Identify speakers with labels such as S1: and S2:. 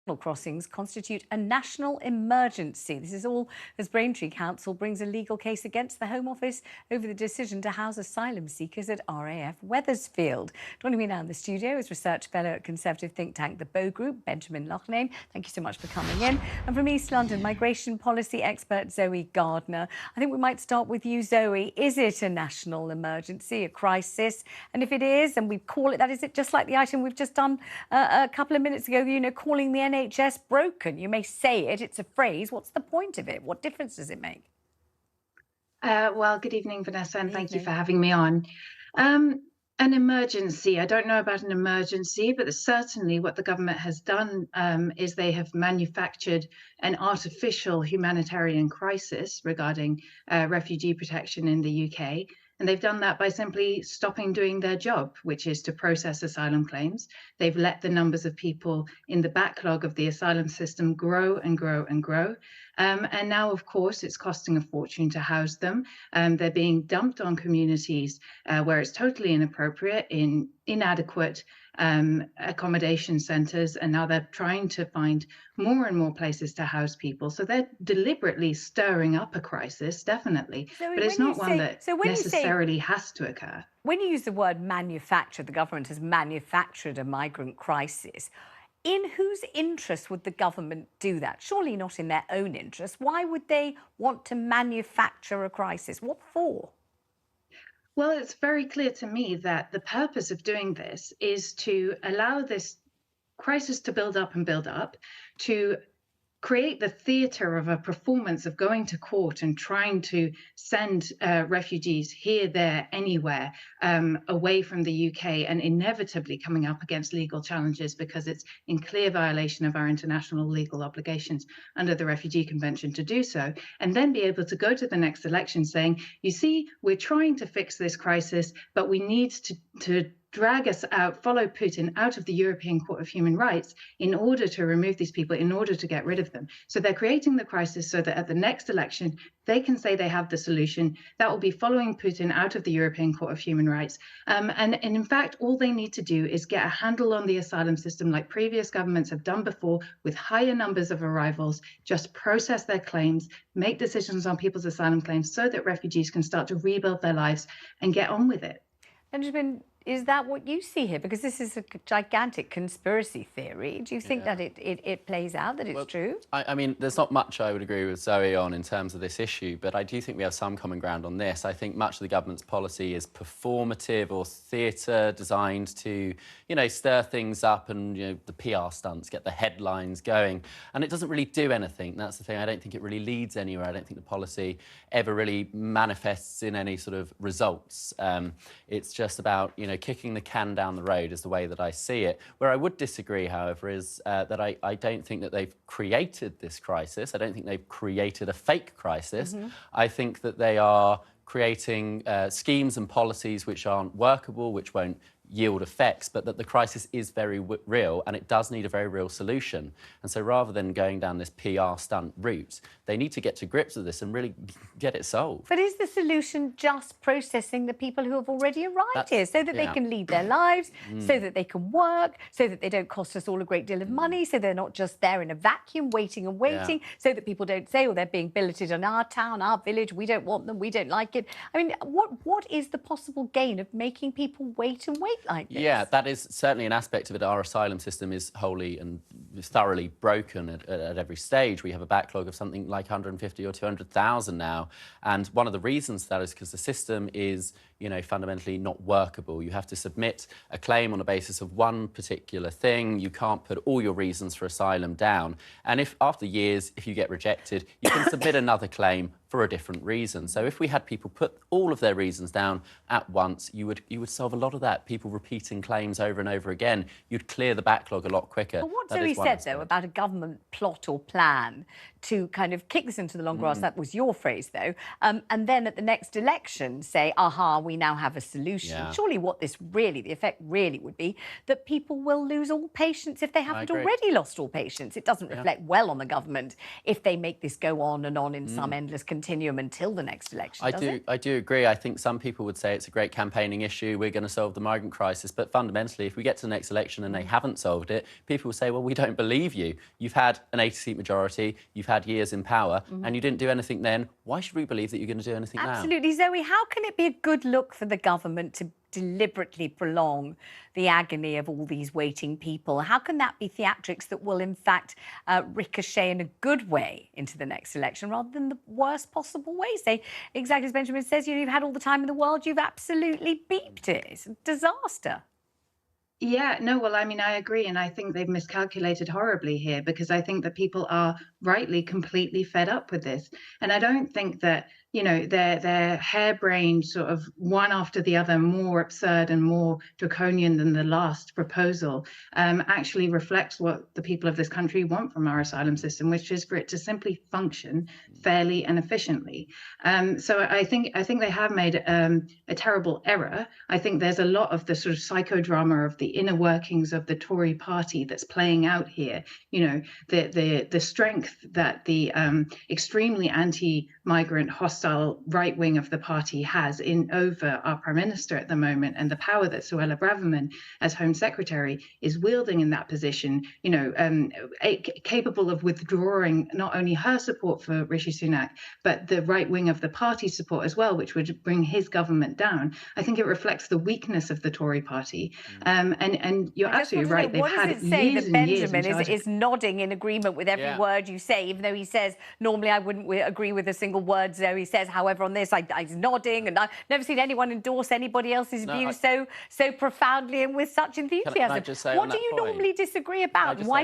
S1: Crossings constitute a national emergency. This is all as Braintree Council brings a legal case against the Home Office over the decision to house asylum seekers at RAF Wethersfield. Joining me now in the studio is research fellow at Conservative think tank The Bow Group, Benjamin Loughnane. Thank you so much for coming in. And from East London, migration policy expert Zoe Gardner. I think we might start with you, Zoe. Is it a national emergency, a crisis? And if it is, and we call it that, is it just like the item we've just done a couple of minutes ago, calling the NHS broken? You may say it, it's a phrase. What's the point of it? What difference does it make?
S2: Well, good evening, Vanessa, and thank you for having me on. An emergency, I don't know about an emergency, but certainly what the government has done is they have manufactured an artificial humanitarian crisis regarding refugee protection in the UK. And they've done that by simply stopping doing their job, which is to process asylum claims. They've let the numbers of people in the backlog of the asylum system grow and grow and grow. And now, of course, it's costing a fortune to house them. They're being dumped on communities where it's totally inappropriate, in inadequate accommodation centres, and now they're trying to find more and more places to house people. So they're deliberately stirring up a crisis, definitely,
S1: Zoe,
S2: but it's not one that necessarily has to occur.
S1: When you use the word manufacture, the government has manufactured a migrant crisis. In whose interest would the government do that? Surely not in their own interest. Why would they want to manufacture a crisis? What for?
S2: Well, it's very clear to me that the purpose of doing this is to allow this crisis to build up, to create the theatre of a performance of going to court and trying to send refugees here, there, anywhere, away from the UK, and inevitably coming up against legal challenges because it's in clear violation of our international legal obligations under the Refugee Convention to do so, and then be able to go to the next election saying, you see, we're trying to fix this crisis, but we need to drag us out, follow Putin out of the European Court of Human Rights in order to remove these people, in order to get rid of them. So they're creating the crisis so that at the next election, they can say they have the solution. That will be following Putin out of the European Court of Human Rights. And in fact, all they need to do is get a handle on the asylum system like previous governments have done before, with higher numbers of arrivals, just process their claims, make decisions on people's asylum claims so that refugees can start to rebuild their lives and get on with it.
S1: Benjamin, is that what you see here? Because this is a gigantic conspiracy theory. Do you think that it plays out, that it's true?
S3: I mean, there's not much I would agree with Zoe on in terms of this issue, but I do think we have some common ground on this. I think much of the government's policy is performative or theatre, designed to, stir things up and, the PR stunts, get the headlines going. And it doesn't really do anything. That's the thing. I don't think it really leads anywhere. I don't think the policy ever really manifests in any sort of results. It's just about, kicking the can down the road is the way that I see it. Where I would disagree, however, is that I don't think that they've created this crisis. I don't think they've created a fake crisis. I think that they are creating schemes and policies which aren't workable, which won't yield effects, but that the crisis is very real and it does need a very real solution. And so rather than going down this PR stunt route, they need to get to grips with this and really get it solved.
S1: But is the solution just processing the people who have already arrived here so that they can lead their lives, so that they can work, so that they don't cost us all a great deal of money, so they're not just there in a vacuum waiting and waiting, so that people don't say, oh, they're being billeted on our town, our village, we don't want them, we don't like it. I mean, what is the possible gain of making people wait and wait like this?
S3: Yeah, that is certainly an aspect of it. Our asylum system is wholly and thoroughly broken at every stage. We have a backlog of something like 150 or 200,000 now. And one of the reasons for that is because the system is, fundamentally not workable. You have to submit a claim on the basis of one particular thing. You can't put all your reasons for asylum down. And if after years, if you get rejected, you can submit another claim for a different reason. So if we had people put all of their reasons down at once, you would solve a lot of that. People repeating claims over and over again. You'd clear the backlog a lot quicker.
S1: But what Zoe said, though, about a government plot or plan to kind of kick this into the long grass, that was your phrase, though, and then at the next election say, aha, we now have a solution. Surely what this really, the effect really would be that people will lose all patience if they haven't already lost all patience. It doesn't reflect well on the government if they make this go on and on in some endless continuum. continuum until the next election, does it?
S3: I do agree. I think some people would say it's a great campaigning issue. We're going to solve the migrant crisis. But fundamentally, if we get to the next election and they haven't solved it, people will say, well, we don't believe you. You've had an 80-seat majority. You've had years in power and you didn't do anything then. Why should we believe that you're going to do anything now?
S1: Absolutely. Zoe, how can it be a good look for the government to deliberately prolong the agony of all these waiting people? How can that be theatrics that will, in fact, ricochet in a good way into the next election rather than the worst possible way? Say, exactly as Benjamin says, you've had all the time in the world, you've absolutely beeped it. It's a disaster.
S2: Yeah, no, well, I mean, I agree. And I think they've miscalculated horribly here, because I think that people are rightly completely fed up with this. And I don't think that, their harebrained sort of one after the other, more absurd and more draconian than the last proposal, actually reflects what the people of this country want from our asylum system, which is for it to simply function fairly and efficiently. So I think they have made a terrible error. I think there's a lot of the sort of psychodrama of the inner workings of the Tory party that's playing out here. The strength that the extremely anti-migrant, hostile right wing of the party has over our Prime Minister at the moment, and the power that Suella Braverman, as Home Secretary, is wielding in that position, capable of withdrawing not only her support for Rishi Sunak, but the right wing of the party support as well, which would bring his government down. I think it reflects the weakness of the Tory party. And you're absolutely right.
S1: What does it say that Benjamin is nodding in agreement with every word you say, even though he says, normally I wouldn't agree with a single word, Zoe says, however, on this, I'm nodding, and I've never seen anyone endorse anybody else's view so profoundly and with such enthusiasm.
S3: Can I just say
S1: what do you normally disagree about? And why